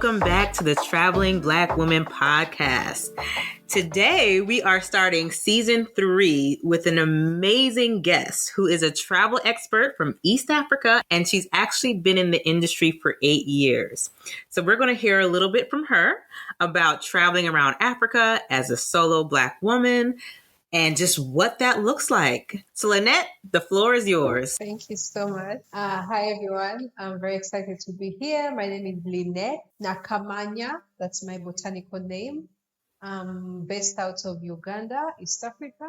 welcome back to the Traveling Black Women podcast. Today, we are starting season 3 with an amazing guest who is a travel expert from East Africa, and she's actually been in the industry for 8 years. So we're going to hear a little bit from her about traveling around Africa as a solo Black woman and just what that looks like. So Lynette, the floor is yours. Thank you so much. Hi, everyone. I'm very excited to be here. My name is Lynette Nakamanya. That's my botanical name. I'm based out of Uganda, East Africa.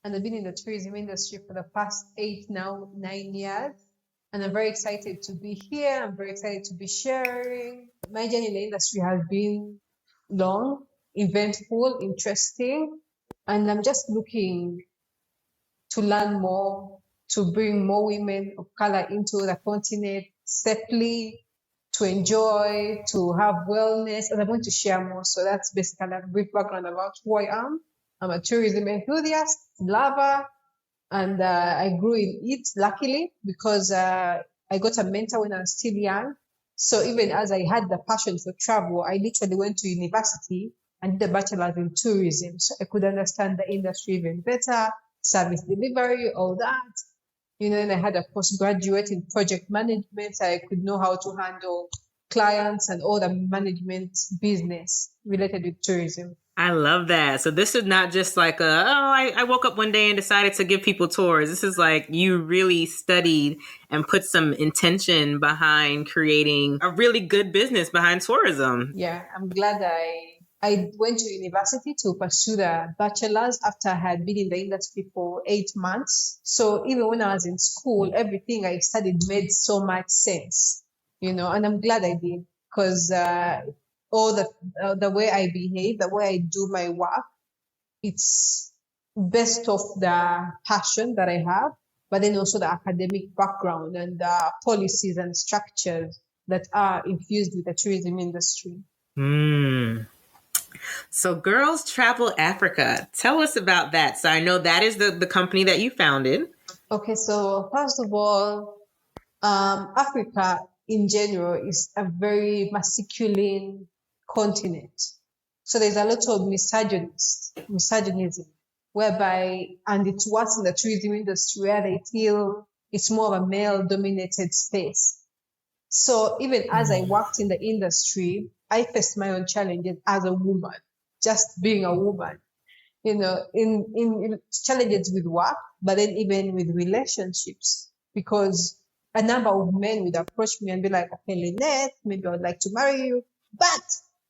And I've been in the tourism industry for the past 9 years. And I'm very excited to be here. I'm very excited to be sharing. My journey in the industry has been long, eventful, interesting. And I'm just looking to learn more, to bring more women of color into the continent safely, to enjoy, to have wellness, and I'm going to share more. So that's basically a brief background about who I am. I'm a tourism enthusiast, lover, and I grew in it, luckily, because I got a mentor when I was still young. So even as I had the passion for travel, I literally went to university and did a bachelor's in tourism. So I could understand the industry even better, service delivery, all that. And I had a postgraduate in project management. So I could know how to handle clients and all the management business related with tourism. I love that. So this is not just like I woke up one day and decided to give people tours. This is like you really studied and put some intention behind creating a really good business behind tourism. Yeah, I'm glad I went to university to pursue the bachelor's after I had been in the industry for 8 months. So even when I was in school, everything I studied made so much sense, and I'm glad I did, because all the way I behave, the way I do my work, it's based off the passion that I have, but then also the academic background and the policies and structures that are infused with the tourism industry. So Girls Travel Africa, tell us about that. So I know that is the company that you founded. Okay, so first of all, Africa in general is a very masculine continent. So there's a lot of misogynism, and it's worse in the tourism industry where they feel it's more of a male-dominated space. So even as I worked in the industry, I faced my own challenges as a woman, just being a woman, in challenges with work, but then even with relationships, because a number of men would approach me and be like, okay, Lynette, maybe I would like to marry you, but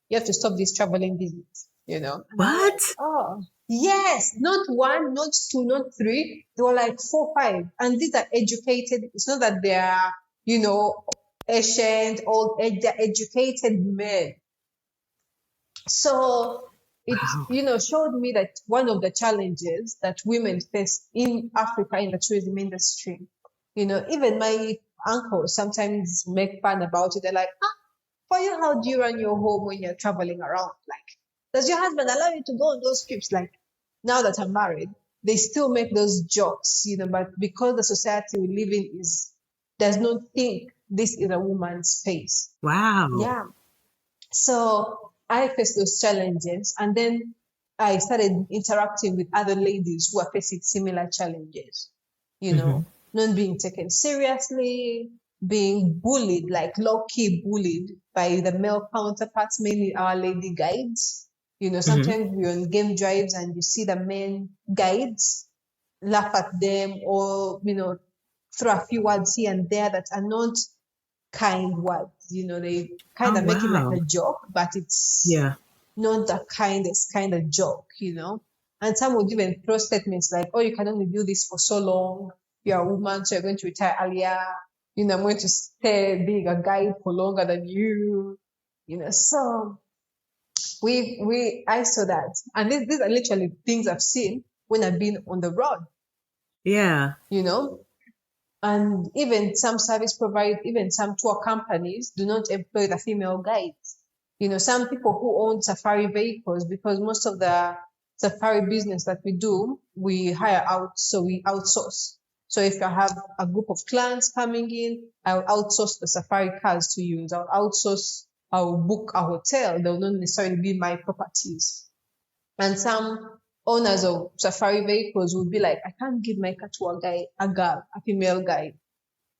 you have to stop this traveling business, What? Like, oh, yes, not 1, not 2, not 3. They were like 4, 5. And these are educated. It's not that they are, ancient, old, they're educated men. So it, showed me that one of the challenges that women face in Africa in the tourism industry, even my uncles sometimes make fun about it. They're like, for you, how do you run your home when you're traveling around? Like, does your husband allow you to go on those trips? Like, now that I'm married, they still make those jokes, but because the society we live in does not think this is a woman's space. Wow. Yeah. So I faced those challenges, and then I started interacting with other ladies who are facing similar challenges, not being taken seriously, being bullied, like low-key bullied by the male counterparts, mainly our lady guides. Sometimes we're on game drives and you see the men guides, laugh at them, or, throw a few words here and there that are not kind words. They kind of make it like a joke, but it's not the kindest kind of joke, And some would even throw statements like, oh, you can only do this for so long. You're a woman, so you're going to retire earlier. I'm going to stay being a guide for longer than you. So I saw that. And these are literally things I've seen when I've been on the road. Yeah. And even some service providers, even some tour companies do not employ the female guides. Some people who own safari vehicles, because most of the safari business that we do, we hire out, so we outsource. So if I have a group of clients coming in, I'll outsource the safari cars to use. I'll outsource I'll book a hotel. They'll not necessarily be my properties. And some owners of safari vehicles would be like, I can't give my car to a female guide,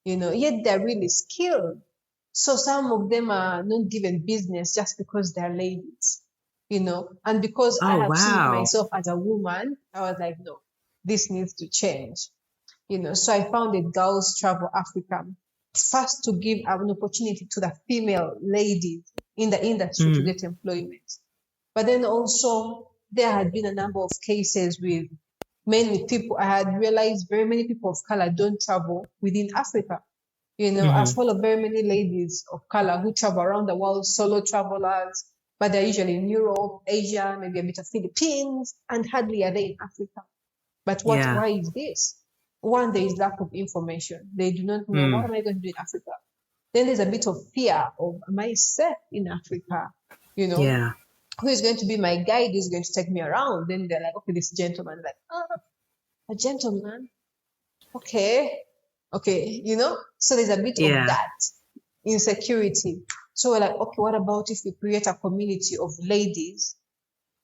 yet they're really skilled. So some of them are not given business just because they're ladies, and because I Oh, have seen wow. myself as a woman, I was like, no, this needs to change, so I founded Girls Travel Africa, first to give an opportunity to the female ladies in the industry to get employment. But then also there had been a number of cases with mainly people. I had realized very many people of color don't travel within Africa. I follow very many ladies of color who travel around the world, solo travelers, but they're usually in Europe, Asia, maybe a bit of Philippines, and hardly are they in Africa. But why is this? One, there is lack of information. They do not know, what am I going to do in Africa? Then there's a bit of fear of, am I safe in Africa? Yeah. Who is going to be my guide? Who's going to take me around? Then they're like, okay, this gentleman, like, a gentleman? Okay. So there's a bit of that insecurity. So we're like, okay, what about if we create a community of ladies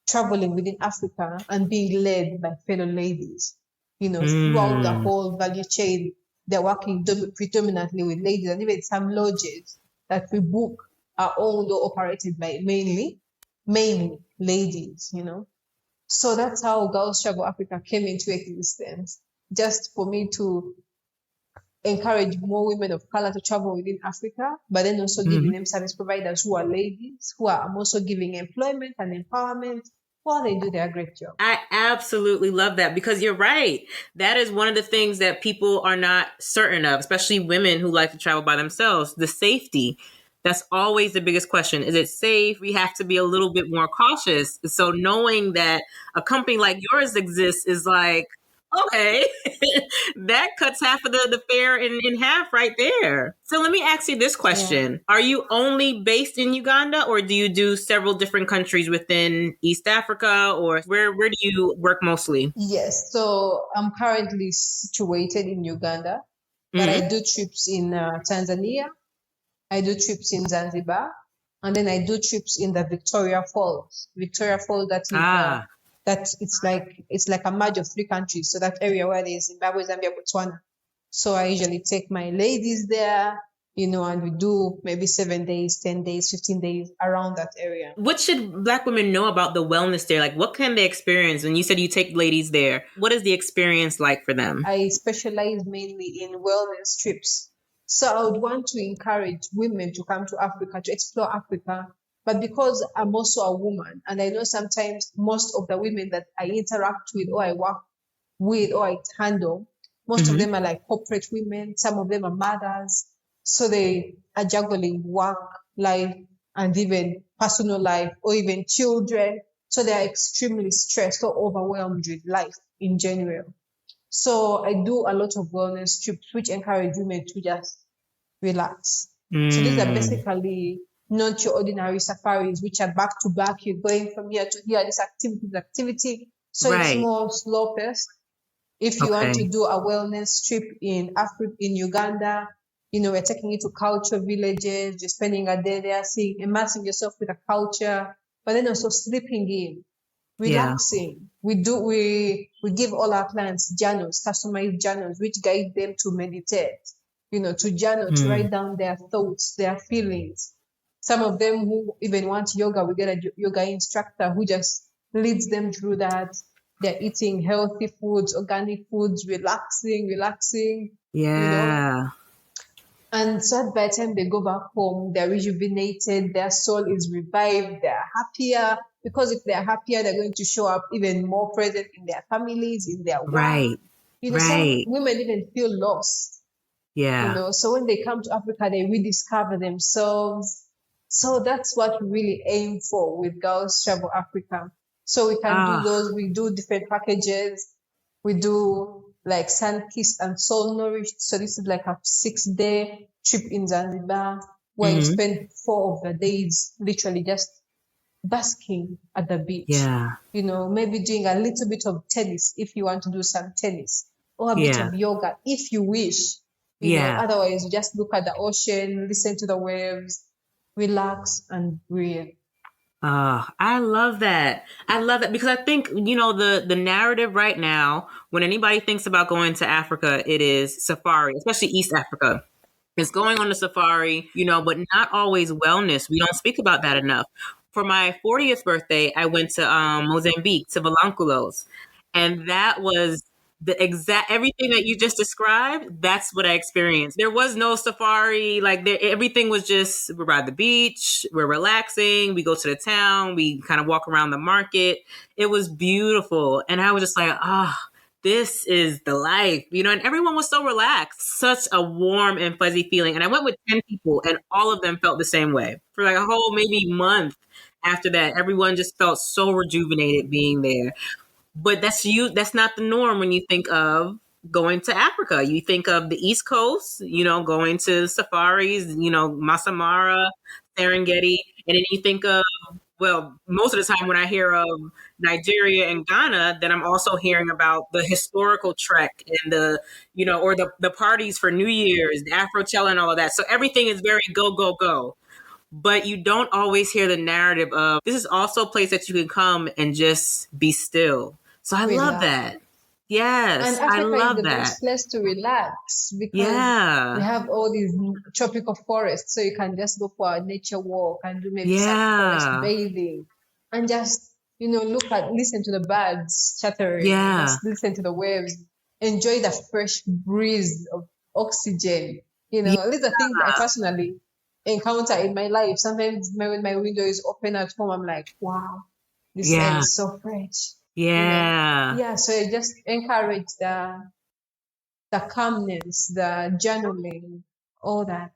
traveling within Africa and being led by fellow ladies? Throughout the whole value chain, they're working predominantly with ladies, and even some lodges that we book are owned or operated by mainly ladies, So that's how Girls Travel Africa came into existence, just for me to encourage more women of color to travel within Africa, but then also giving them service providers who are ladies, who are also giving employment and empowerment while they do their great job. I absolutely love that, because you're right. That is one of the things that people are not certain of, especially women who like to travel by themselves, the safety. That's always the biggest question. Is it safe? We have to be a little bit more cautious. So knowing that a company like yours exists is like, okay, that cuts half of the fare in half right there. So let me ask you this question. Yeah. Are you only based in Uganda, or do you do several different countries within East Africa, or where do you work mostly? Yes. So I'm currently situated in Uganda, but I do trips in Tanzania. I do trips in Zanzibar, and then I do trips in the Victoria Falls. That is that it's like a merge of 3 countries. So that area where there's Zimbabwe, Zambia, Botswana. So I usually take my ladies there, and we do maybe 7 days, 10 days, 15 days around that area. What should Black women know about the wellness there? Like, what can they experience? When you said you take ladies there, what is the experience like for them? I specialize mainly in wellness trips. So I would want to encourage women to come to Africa, to explore Africa. But because I'm also a woman, and I know sometimes most of the women that I interact with, or I work with, or I handle, most of them are like corporate women. Some of them are mothers. So they are juggling work, life, and even personal life, or even children. So they are extremely stressed or overwhelmed with life in general. So I do a lot of wellness trips, which encourage women to just relax. So these are basically not your ordinary safaris, which are back to back. You're going from here to here, this activity. So it's more slow paced. If you want to do a wellness trip in Africa, in Uganda, we're taking you to culture villages, you're spending a day there, immersing yourself with the culture, but then also sleeping in, relaxing. We give all our clients journals, customized journals, which guide them to meditate, to journal, to write down their thoughts, their feelings. Some of them who even want yoga, we get a yoga instructor who just leads them through that. They're eating healthy foods, organic foods, relaxing. Yeah. And so by the time they go back home, they're rejuvenated, their soul is revived, they're happier. Because if they're happier, they're going to show up even more present in their families, in their work. Some women even feel lost. Yeah. So when they come to Africa, they rediscover themselves. So that's what we really aim for with Girls Travel Africa. So we can do those. We do different packages. We do like sun-kissed and soul-nourished. So this is like a 6-day trip in Zanzibar where you spend 4 of the days literally just basking at the beach. Yeah. Maybe doing a little bit of tennis if you want to do some tennis, or a bit of yoga if you wish. Otherwise, you just look at the ocean, listen to the waves, relax, and breathe. I love that. I love that because I think, the narrative right now, when anybody thinks about going to Africa, it is safari, especially East Africa. It's going on the safari, but not always wellness. We don't speak about that enough. For my 40th birthday, I went to Mozambique, to Vilanculos. And that was the exact everything that you just described. That's what I experienced. There was no safari. Like everything was just, we're by the beach, we're relaxing, we go to the town, we kind of walk around the market. It was beautiful. And I was just like, this is the life, and everyone was so relaxed, such a warm and fuzzy feeling. And I went with 10 people and all of them felt the same way for like a whole maybe month. After that, everyone just felt so rejuvenated being there. But that's not the norm when you think of going to Africa. You think of the East Coast, going to safaris, Masamara, Serengeti, and then you think of, well, most of the time when I hear of Nigeria and Ghana, then I'm also hearing about the historical trek and or the parties for New Year's, the Afrochella and all of that. So everything is very go, go, go. But you don't always hear the narrative of, this is also a place that you can come and just be still. So I love that. Yes, And I Africa is love the that. best place to relax because we have all these tropical forests. So you can just go for a nature walk and do maybe some forest bathing and just, listen to the birds chattering, just listen to the waves, enjoy the fresh breeze of oxygen. These are things I personally encounter in my life. Sometimes when my window is open at home, I'm like, wow, this air is so fresh. Yeah. So I just encourage the calmness, the journaling, all that.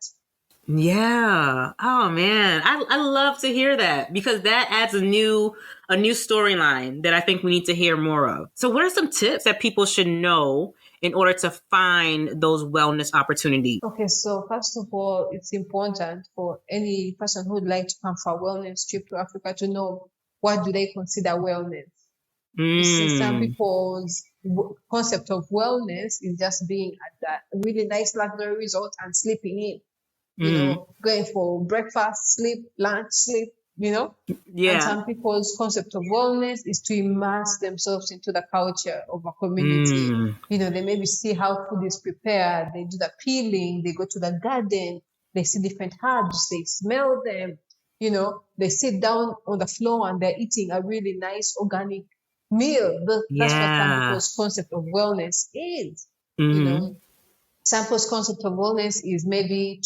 Yeah. Oh man. I love to hear that because that adds a new storyline that I think we need to hear more of. So what are some tips that people should know in order to find those wellness opportunities? Okay, so first of all, it's important for any person who would like to come for a wellness trip to Africa to know what do they consider wellness. You see, some people's concept of wellness is just being at that really nice luxury resort and sleeping in, going for breakfast, sleep, lunch, sleep, And some people's concept of wellness is to immerse themselves into the culture of a community. They maybe see how food is prepared, they do the peeling, they go to the garden, they see different herbs, they smell them, they sit down on the floor and they're eating a really nice organic meal. That's what some people's concept of wellness is. Some people's concept of wellness is maybe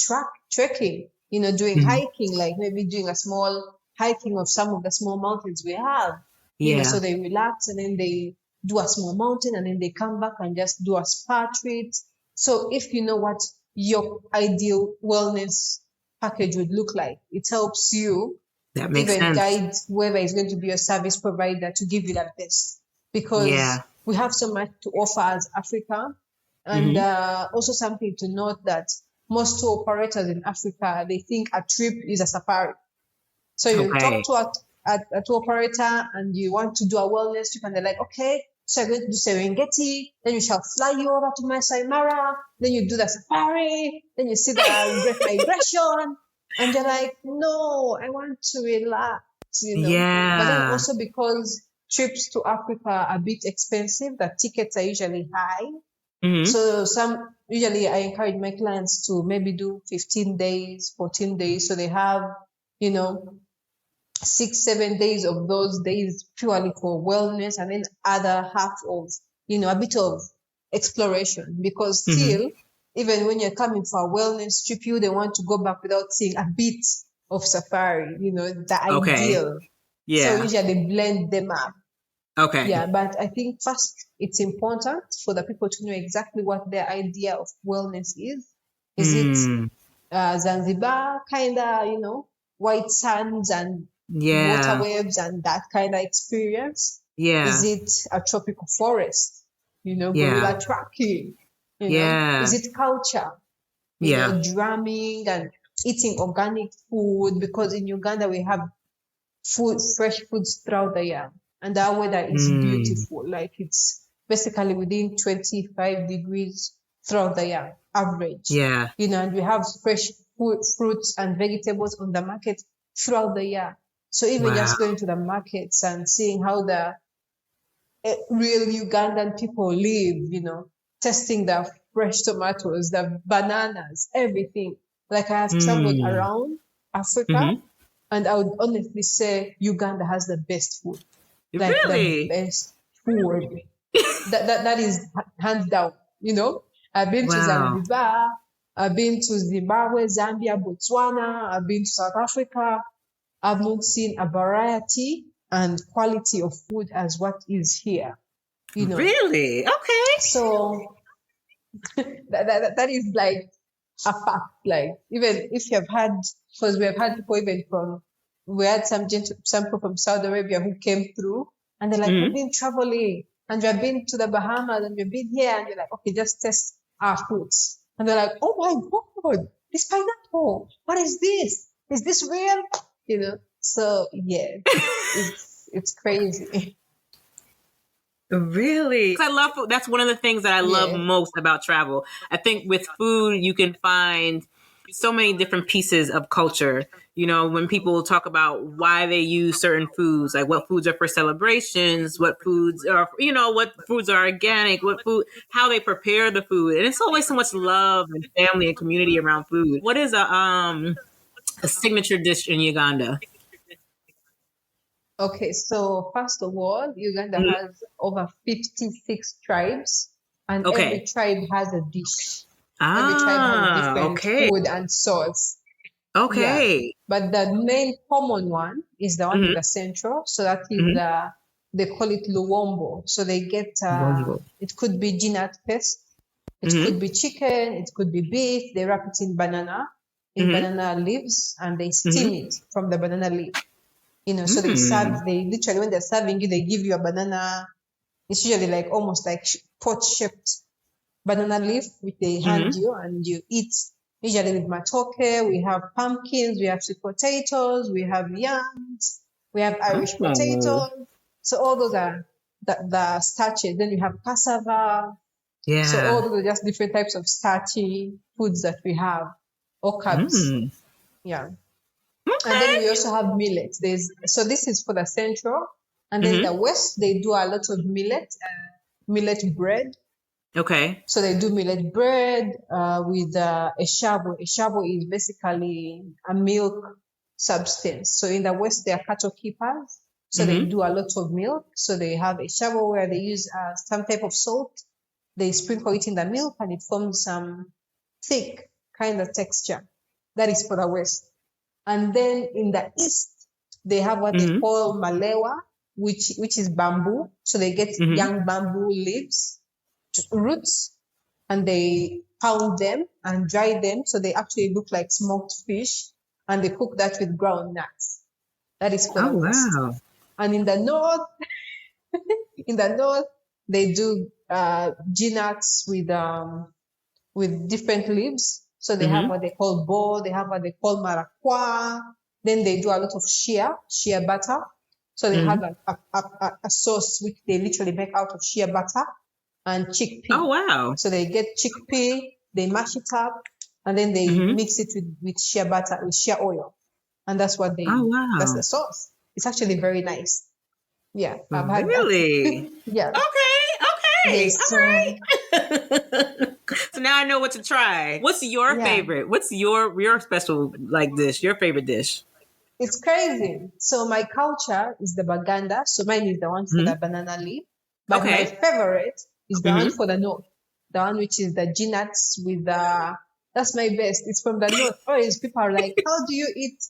trekking, doing hiking, like maybe doing a small hiking of some of the small mountains we have. So they relax and then they do a small mountain and then they come back and just do a spa treat. So if you know what your ideal wellness package would look like, it helps you guide whoever is going to be your service provider to give you that best. Because we have so much to offer as Africa. And also something to note that most tour operators in Africa, they think a trip is a safari. So you talk to a tour operator and you want to do a wellness trip and they're like, okay, so you're going to do Serengeti, then we shall fly you over to Masai Mara, then you do the safari, then you see the great migration. And you're like, no, I want to relax, Yeah. But then also because trips to Africa are a bit expensive, the tickets are usually high. So usually I encourage my clients to maybe do 15 days, 14 days. So they have, 6-7 days of those days purely for wellness and then other half of, a bit of exploration because still, even when you're coming for a wellness trip, you don't want to go back without seeing a bit of safari, the ideal. So usually blend them up. Yeah, but I think first it's important for the people to know exactly what their idea of wellness is. Is it Zanzibar kind of, white sands and water waves and that kind of experience? Is it a tropical forest? Gorilla trekking? Is it culture? Drumming and eating organic food? Because in Uganda we have fresh foods throughout the year. And our weather is beautiful. Like it's basically within 25 degrees throughout the year, average. And we have fresh fruits and vegetables on the market throughout the year. So even Wow. just going to the markets and seeing how the real Ugandan people live, testing the fresh tomatoes, the bananas, everything. Like I have traveled around Africa, and I would honestly say Uganda has the best food. Like the Really? best food. That is hands down. I've been to Wow. Zanzibar, I've been to Zimbabwe, Zambia, Botswana, I've been to South Africa. I've not seen a variety and quality of food as what is here. Really? Okay. So that is like a fact. Like even if you have had, because we have had people we had some people from Saudi Arabia who came through, and they're like, we've been traveling, and we've been to the Bahamas, and we've been here, and you're like, okay, just test our foods, and they're like, oh my God, this pineapple, what is this? Is this real? So yeah, it's crazy. Really? I love food. That's one of the things that I love most about travel. I think with food, you can find so many different pieces of culture. When people talk about why they use certain foods, like what foods are for celebrations, what foods are, what foods are organic, how they prepare the food. And it's always so much love and family and community around food. What is a signature dish in Uganda? Okay, so first of all, Uganda has over 56 tribes, and every tribe has a dish. Every tribe has different food and sauce. Okay. Yeah. But the main common one is the one in the central. So that is they call it luwombo. So they get it could be ginat paste, it could be chicken, it could be beef. They wrap it in banana leaves, and they steam it from the banana leaf. So they literally, when they're serving you, they give you a banana. It's usually like almost like pot-shaped banana leaf, which they hand you, and you eat. Usually with matoke, we have pumpkins, we have sweet potatoes, we have yams, we have Irish potatoes. So all those are the starches. Then you have cassava. Yeah. So all those are just different types of starchy foods that we have, or carbs. Yeah. Okay. And then we also have millet. So this is for the central, and then the west, they do a lot of millet bread. Okay. So they do millet bread with eshabo. Eshabo is basically a milk substance. So in the west, they are cattle keepers. So they do a lot of milk. So they have eshabo where they use some type of salt. They sprinkle it in the milk, and it forms some thick kind of texture. That is for the west. And then in the east, they have what they call malewa, which is bamboo. So they get young bamboo leaves, roots, and they pound them and dry them. So they actually look like smoked fish, and they cook that with ground nuts. That is for the west. Wow. And in the north, they do nuts with different leaves. So they have what they call bo, they have what they call maraqua. Then they do a lot of shea butter. So they have a sauce which they literally make out of shea butter and chickpea. Oh, wow. So they get chickpea, they mash it up, and then they mix it with shea butter, with shea oil. And that's what that's the sauce. It's actually very nice. Yeah, I've had really? Yeah. Okay. Yes, all right. So now I know what to try. What's your favorite? What's your special dish? Your favorite dish? It's crazy. So my culture is the baganda. So mine is the one for the banana leaf. But my favorite is the one for the north. The one which is the nuts with that's my best. It's from the north. Always people are like, how do you eat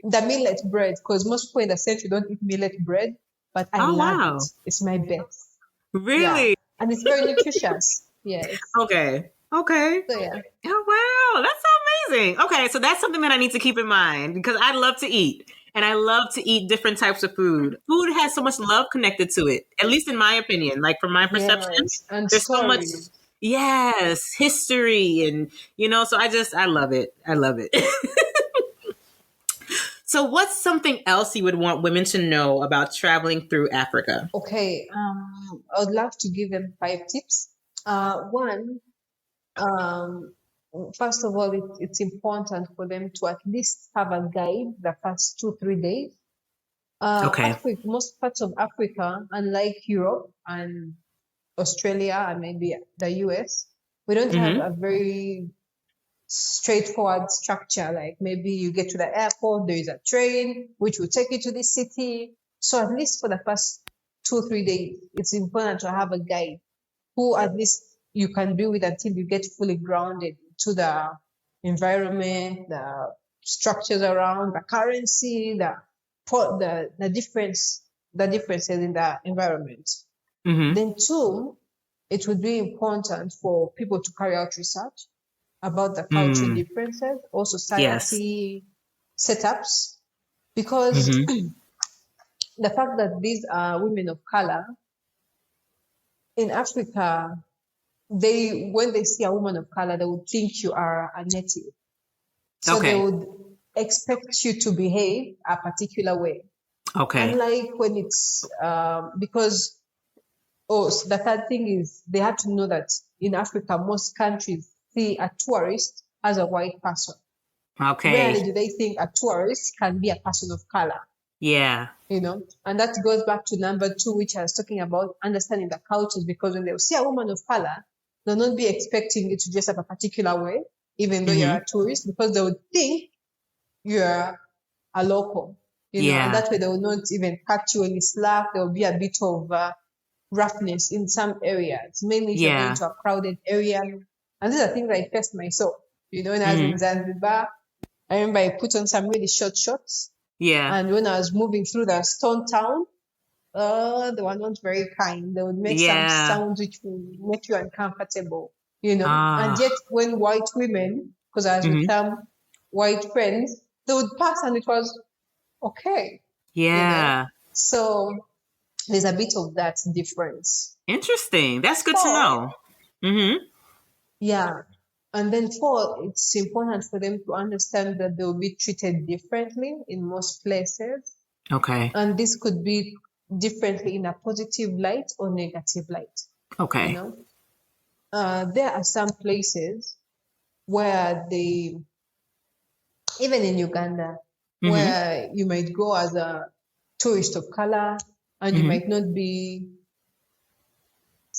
the millet bread? Because most people in the century don't eat millet bread. But I love it. It's my best. Really? Yeah. And it's very nutritious. Yes. Okay. So, yeah. Oh, wow. That's so amazing. Okay. So that's something that I need to keep in mind because I love to eat and I love to eat different types of food. Food has so much love connected to it, at least in my opinion, like from my perception. Yes. And there's story. So much, history and, so I love it. I love it. So what's something else you would want women to know about traveling through Africa? Okay. I would love to give them 5 tips. One, first of all, it's important for them to at least have a guide the first 2, 3 days. Okay. Most parts of Africa, unlike Europe and Australia and maybe the US, we don't have Mm-hmm. a very straightforward structure. Like maybe you get to the airport, there is a train which will take you to this city. So at least for the first 2, 3 days, it's important to have a guide who at least you can be with until you get fully grounded to the environment, the structures around, the currency, the differences in the environment. Mm-hmm. Then two, it would be important for people to carry out research about the cultural differences or Yes. society setups, because Mm-hmm. the fact that these are women of color in Africa, when they see a woman of color, they would think you are a native. So they Okay. would expect you to behave a particular way. Okay. Unlike when it's because so the third thing is they have to know that in Africa, most countries see a tourist as a white person. Rarely Okay. do they think a tourist can be a person of color, Yeah. and that goes back to number two, which I was talking about, understanding the cultures, because when they see a woman of color, they'll not be expecting you to dress up a particular way, even though you're Mm-hmm. a tourist, because they would think you're a local, and Yeah. that way they will not even cut you any slack. There will be a bit of roughness in some areas, mainly if you're going Yeah. to a crowded area. And these are things I faced myself. When I was in Mm-hmm. Zanzibar, I remember I put on some really short shorts. Yeah. And when I was moving through the stone town, they were not very kind. They would make some Yeah. sounds which would make you uncomfortable. And Ah. yet, when white women, because I was with Mm-hmm. some white friends, they would pass and it was okay, you know. Yeah. So there's a bit of that difference. Interesting. That's good to Four, know. Mm-hmm. yeah. And then four, it's important for them to understand that they will be treated differently in most places. Okay. And this could be differently in a positive light or negative light. You Okay. know, there are some places where even in Uganda, Mm-hmm. where you might go as a tourist of color and you Mm-hmm. might not be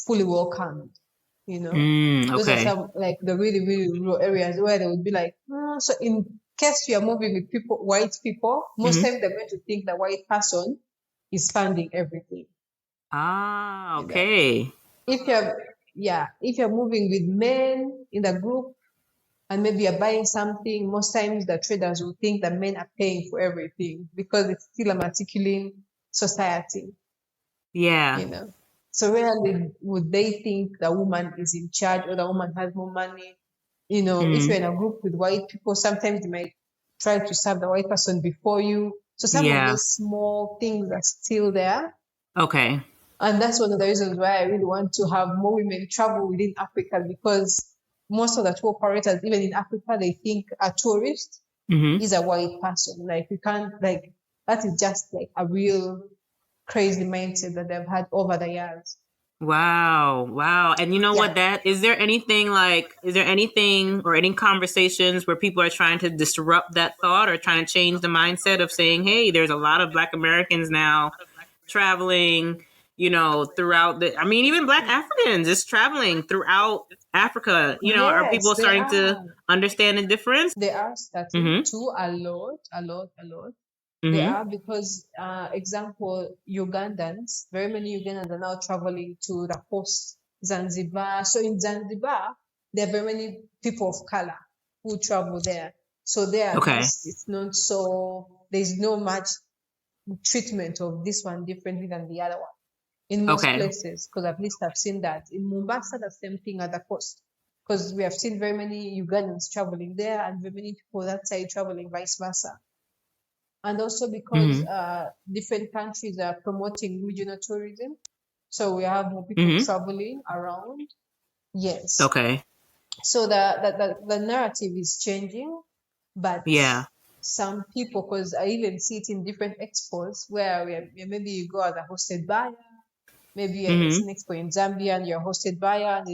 fully welcomed. Those are Okay. some like the really, really rural areas where they would be like, so in case you are moving with white people, most Mm-hmm. times they're going to think the white person is funding everything. Ah, You know, okay. if you're moving with men in the group and maybe you're buying something, most times the traders will think that men are paying for everything because it's still a masculine society. Yeah. So rarely would they think the woman is in charge or the woman has more money. If you're Mm-hmm. in a group with white people, sometimes they might try to serve the white person before you. So some of Yeah. those small things are still there. Okay. And that's one of the reasons why I really want to have more women travel within Africa, because most of the tour operators, even in Africa, they think a tourist Mm-hmm. is a white person. Like we can't that is just like a real crazy mindset that they've had over the years. Wow. Wow. And you know Yeah. what is there anything or any conversations where people are trying to disrupt that thought or trying to change the mindset of saying, hey, there's a lot of Black Americans now traveling, throughout even Black Africans is traveling throughout Africa. Are Yes, people starting to understand the difference? they are starting Mm-hmm. to a lot. They Mm-hmm. are because, example, very many Ugandans are now traveling to the coast, Zanzibar. So in Zanzibar, there are very many people of color who travel there. So there, at Okay. least it's not so, there's no much treatment of this one differently than the other one in most Okay. places, because at least I've seen that. In Mombasa, the same thing at the coast, because we have seen very many Ugandans traveling there and very many people that side traveling vice versa. And also because Mm-hmm. different countries are promoting regional tourism, so we have more people Mm-hmm. traveling around. Yes. Okay. So the narrative is changing, but Yeah. some people, because I even see it in different expos where maybe you go as a hosted buyer, maybe it's Mm-hmm. an expo in Zambia and you're hosted buyer, and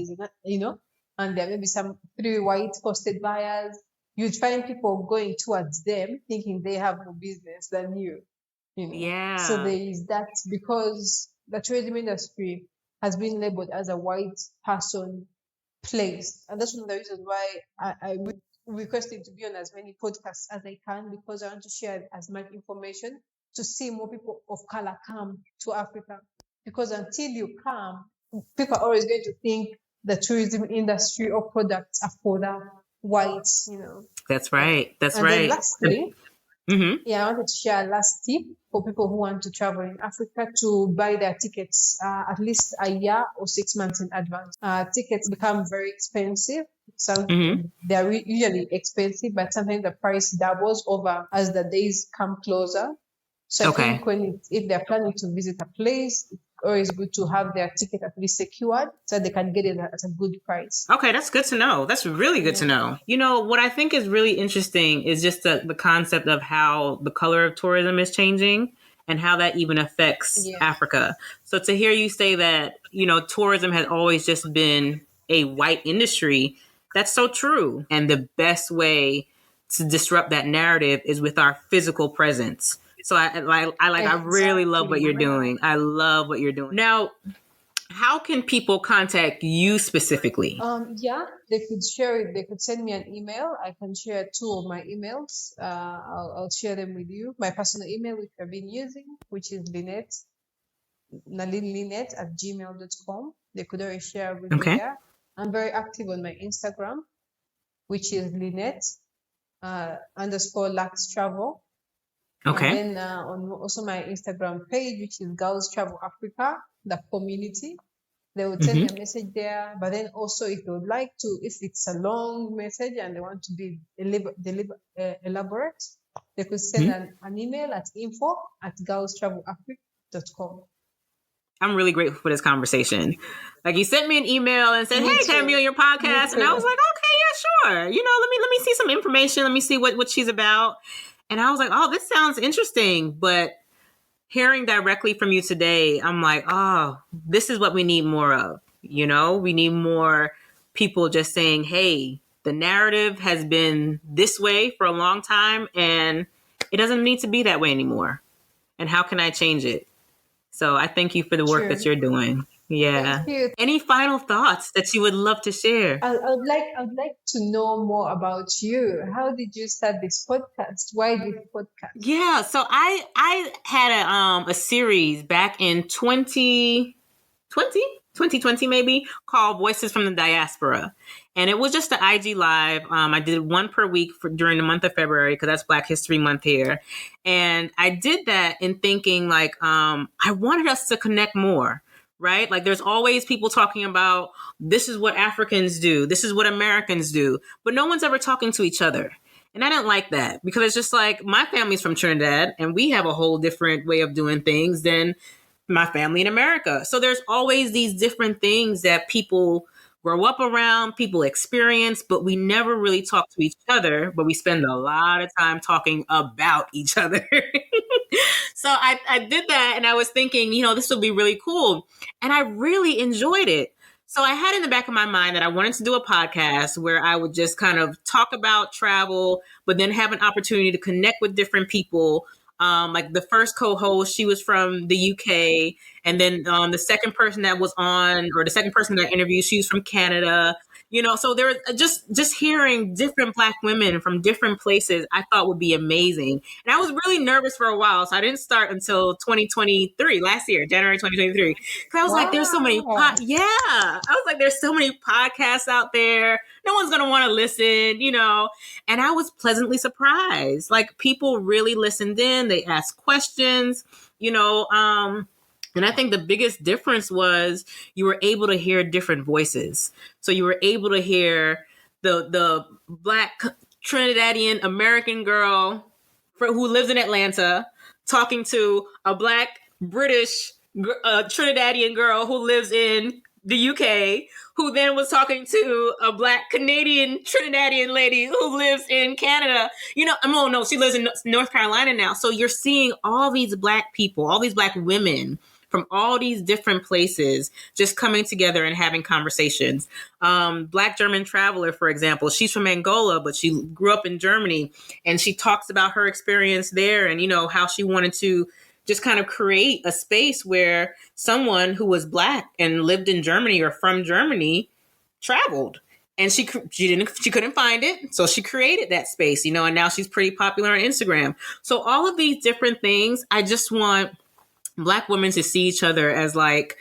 and there may be some 3 white posted buyers, you'd find people going towards them thinking they have more business than you. So Yeah. there is that, because the tourism industry has been labeled as a white person place. And that's one of the reasons why I requested to be on as many podcasts as I can, because I want to share as much information to see more people of color come to Africa. Because until you come, people are always going to think the tourism industry or products are for the whites. That's Yeah. right. That's And then right. lastly, Mm-hmm. yeah, I wanted to share a last tip for people who want to travel in Africa to buy their tickets at least a year or 6 months in advance. Tickets become very expensive. Mm-hmm. They're usually expensive, but sometimes the price doubles over as the days come closer. So I Okay. think if they're planning to visit a place, it's always good to have their ticket at least secured so they can get it at a good price. Okay, that's good to know. That's really good to know. What I think is really interesting is just the concept of how the color of tourism is changing and how that even affects Yeah. Africa. So to hear you say that, tourism has always just been a white industry, that's so true. And the best way to disrupt that narrative is with our physical presence. So I really love what you're doing. I love what you're doing. Now, how can people contact you specifically? Yeah, they could share it. They could send me an email. I can share 2 of my emails. I'll share them with you. My personal email, which I've been using, which is Lynette, nalinlinette@gmail.com. They could always share with me Okay. there. I'm very active on my Instagram, which is Lynette _Lux Travel. Okay. And then on also my Instagram page, which is Girls Travel Africa, the community. They would send me a message there. But then also, if they would like to, if it's a long message and they want to be elaborate, they could send an email at info@girlstravelafrica.com. I'm really grateful for this conversation. Like, you sent me an email and said, Me "Hey, can I be too. on your podcast?" And I was like, "Okay, yeah, sure. Let me see some information. Let me see what she's about." And I was like, "Oh, this sounds interesting." But hearing directly from you today, I'm like, "Oh, this is what we need more of." We need more people just saying, "Hey, the narrative has been this way for a long time, and it doesn't need to be that way anymore. And how can I change it?" So I thank you for the work that you're doing. Yeah. Thank you. Any final thoughts that you would love to share? I would like to know more about you. How did you start this podcast? Why this podcast? Yeah, so I had a series back in 2020 maybe, called Voices from the Diaspora. And it was just an IG live. I did one per week during the month of February, because that's Black History Month here. And I did that in thinking, like, I wanted us to connect more, right? Like, there's always people talking about, this is what Africans do, this is what Americans do, but no one's ever talking to each other. And I didn't like that, because it's just like, my family's from Trinidad and we have a whole different way of doing things than my family in America. So there's always these different things that people grow up around, people experience, but we never really talk to each other, but we spend a lot of time talking about each other. So I did that, and I was thinking, this would be really cool. And I really enjoyed it. So I had in the back of my mind that I wanted to do a podcast where I would just kind of talk about travel, but then have an opportunity to connect with different people. Like, the first co-host, she was from the UK. And then the second person that was on, or the second person that I interviewed, she was from Canada. So there was just hearing different Black women from different places, I thought would be amazing. And I was really nervous for a while. So I didn't start until 2023, last year, January 2023. Because I was like, there's so many, I was like, there's so many podcasts out there. No one's going to want to listen, And I was pleasantly surprised. Like, people really listened in. They asked questions, and I think the biggest difference was you were able to hear different voices. So you were able to hear the Black Trinidadian American girl who lives in Atlanta talking to a Black British Trinidadian girl who lives in the UK, who then was talking to a Black Canadian Trinidadian lady who lives in Canada. No, she lives in North Carolina now. So you're seeing all these Black people, all these Black women from all these different places just coming together and having conversations. Black German Traveler, for example, she's from Angola, but she grew up in Germany, and she talks about her experience there and, how she wanted to just kind of create a space where someone who was Black and lived in Germany or from Germany traveled. And she couldn't find it, so she created that space, and now she's pretty popular on Instagram. So all of these different things, I just want Black women to see each other as like,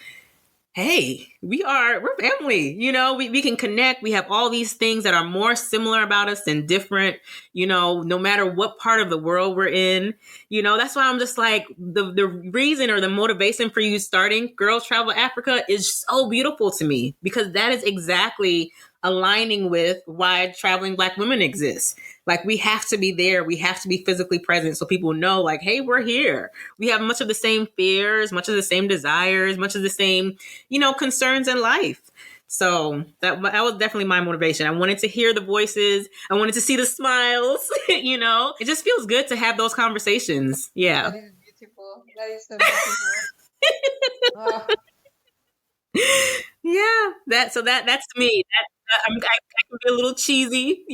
hey, we're family, we can connect. We have all these things that are more similar about us than different, no matter what part of the world we're in. That's why I'm just like, the reason or the motivation for you starting Girls Travel Africa is so beautiful to me, because that is exactly aligning with why traveling Black women exists. Like, we have to be there. We have to be physically present so people know, like, hey, we're here. We have much of the same fears, much of the same desires, much of the same, concerns in life. So that was definitely my motivation. I wanted to hear the voices. I wanted to see the smiles. It just feels good to have those conversations. Yeah. That is beautiful. That is so beautiful. Yeah. That's me. I can be a little cheesy,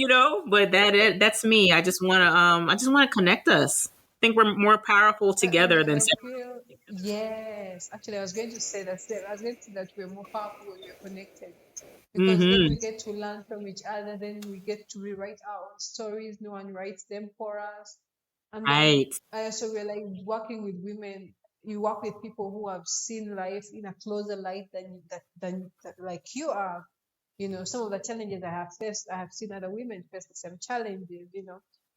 but that's me. I just want to connect us. I think we're more powerful together than feel, yes. Actually, I was going to say that. I was going to say that we're more powerful when we're connected, because then we get to learn from each other. Then we get to rewrite our own stories. No one writes them for us. And then right. I also realize, working with women, you work with people who have seen life in a closer light than like you are. Some of the challenges I have faced, I have seen other women face the same challenges.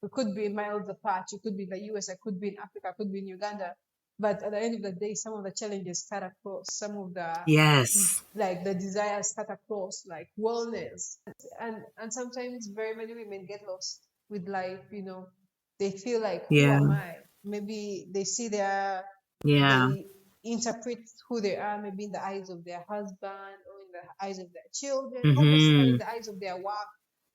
We could be miles apart. You could be in the US, I could be in Africa, I could be in Uganda. But at the end of the day, some of the challenges cut across, some of the, Yes. like, the desires cut across, like wellness. And sometimes very many women get lost with life. They feel like, who Yeah. am I? Maybe they see they interpret who they are, maybe in the eyes of their husband or in the eyes of their children, or personally in the eyes of their work,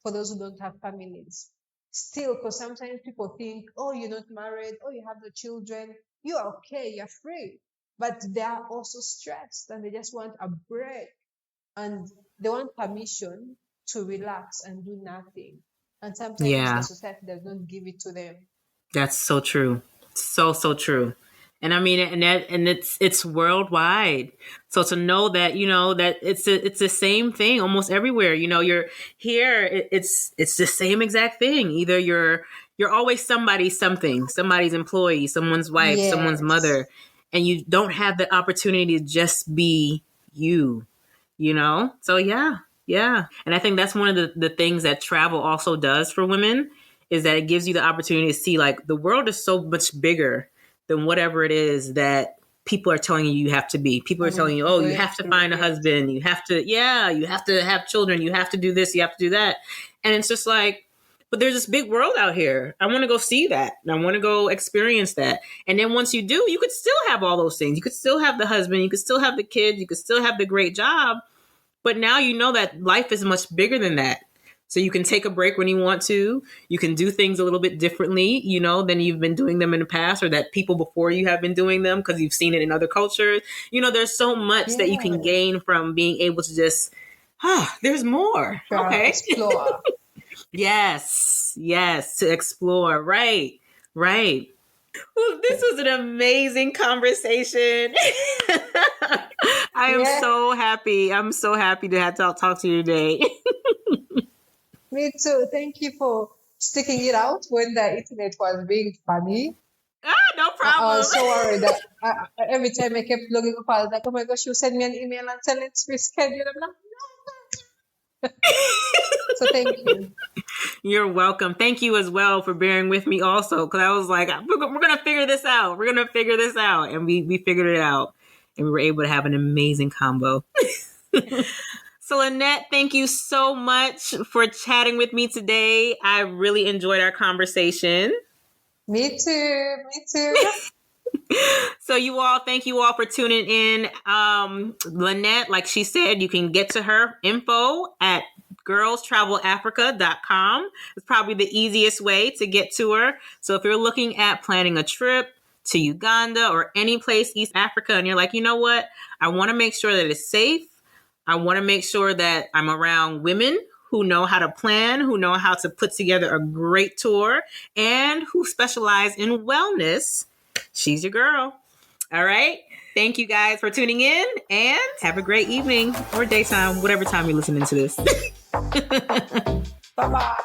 for those who don't have families. Still, because sometimes people think, oh, you're not married, oh, you have no children, you're okay, you're free. But they are also stressed and they just want a break, and they want permission to relax and do nothing. And sometimes the society does not give it to them. That's so true. So true. And I mean, and it's worldwide. So to know that, that it's the same thing almost everywhere. You're here. It's the same exact thing. Either you're always somebody's employee, someone's wife, someone's mother, and you don't have the opportunity to just be you. So yeah. And I think that's one of the things that travel also does for women, is that it gives you the opportunity to see, like, the world is so much bigger than whatever it is that people are telling you have to be. People are telling you, oh, you have to find a husband. You have to have children. You have to do this. You have to do that. And it's just like, but there's this big world out here. I want to go see that. I want to go experience that. And then once you do, you could still have all those things. You could still have the husband. You could still have the kids. You could still have the great job. But now you know that life is much bigger than that. So you can take a break when you want to. You can do things a little bit differently, than you've been doing them in the past, or that people before you have been doing them because you've seen it in other cultures. There's so much that you can gain from being able to just, there's more. Okay. Explore. Yes, to explore. Right. Well, this was an amazing conversation. I am so happy. I'm so happy to have to talk to you today. Me too. Thank you for sticking it out when the internet was being funny. No problem. I was so worried that every time I kept logging up, I was like, oh my gosh, you send me an email and tell let's reschedule. I'm like, no. So thank you. You're welcome. Thank you as well for bearing with me also, because I was like, we're going to figure this out. We're going to figure this out. And we figured it out. And we were able to have an amazing combo. So Lynette, thank you so much for chatting with me today. I really enjoyed our conversation. Me too. So thank you all for tuning in. Lynette, like she said, you can get to her info at girlstravelafrica.com. It's probably the easiest way to get to her. So if you're looking at planning a trip, to Uganda or any place East Africa, and you're like, you know what? I want to make sure that it's safe. I want to make sure that I'm around women who know how to plan, who know how to put together a great tour, and who specialize in wellness. She's your girl. All right. Thank you guys for tuning in, and have a great evening or daytime, whatever time you're listening to this. Bye-bye.